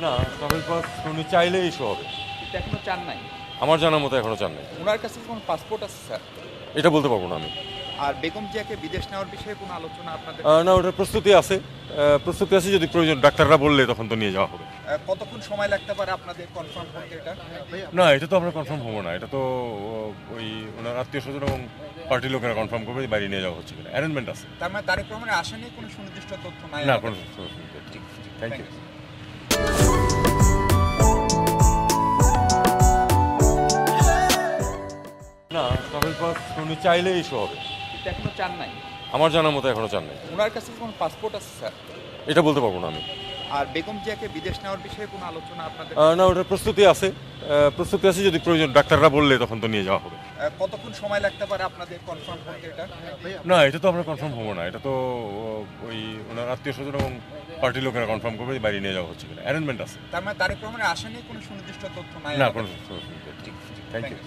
না, travel pass উনি চাইলেই ইস্যু হবে। কিন্তু এখনো চান নাই। আমার জানার মতো এখনো চান নাই। ওনার কাছে কি কোনো পাসপোর্ট আছে স্যার? এটা বলতে পারবো না আমি। আর বেগম জিয়াকে বিদেশ নেওয়ার বিষয়ে কোনো আলোচনা আপনাদের না, ওটার প্রস্তুতি আছে। প্রস্তুতি আছে, যদি প্রয়োজন ডাক্তাররা বললে তখন তো নিয়ে যাওয়া হবে। কতক্ষণ সময় লাগতে পারে আপনাদের কনফার্ম করতে এটা? না, এটা তো আমরা কনফার্ম হবো না। এটা তো ওই ওনার আত্মীয় স্বজন এবং পার্টির লোকেরা কনফার্ম করবে যে বাইরে নিয়ে যাওয়া হচ্ছে কিনা। অ্যারেঞ্জমেন্ট আছে। তার মানে তারেক রহমানের আশা নিয়ে কোনো সুনির্দিষ্ট তথ্য নাই? না, আমাদের? কোনো ঠিক, থ্যাংক ইউ। না, ট্রাভেল পাস উনি চাইলেই ইস্যু হবে। কিন্তু এখনো চান নাই। আমার জানার মতো এখনো চান নাই। ওনার কাছে কি কোনো পাসপোর্ট আছে স্যার? এটা বলতে পারবো না আমি। আর বেগম জিয়াকে বিদেশ নেওয়ার বিষয়ে কোনো আলোচনা আপনাদের না, ওটার প্রস্তুতি আছে। প্রস্তুতি আছে, যদি প্রয়োজন ডাক্তাররা বললে তখন তো নিয়ে যাওয়া হবে। কতক্ষণ সময় লাগতে পারে আপনাদের কনফার্ম করতে এটা? না, এটা তো আমরা কনফার্ম হবো না। এটা তো ওই ওনার আত্মীয় স্বজন এবং পার্টির লোকেরা কনফার্ম করবে যে বাইরে নিয়ে যাওয়া হচ্ছে কিনা। অ্যারেঞ্জমেন্ট আছে। তার মানে তারেক রহমানের আশা নিয়ে কোনো সুনির্দিষ্ট তথ্য নাই? না, আমাদের? কোনো থ্যাংক ইউ।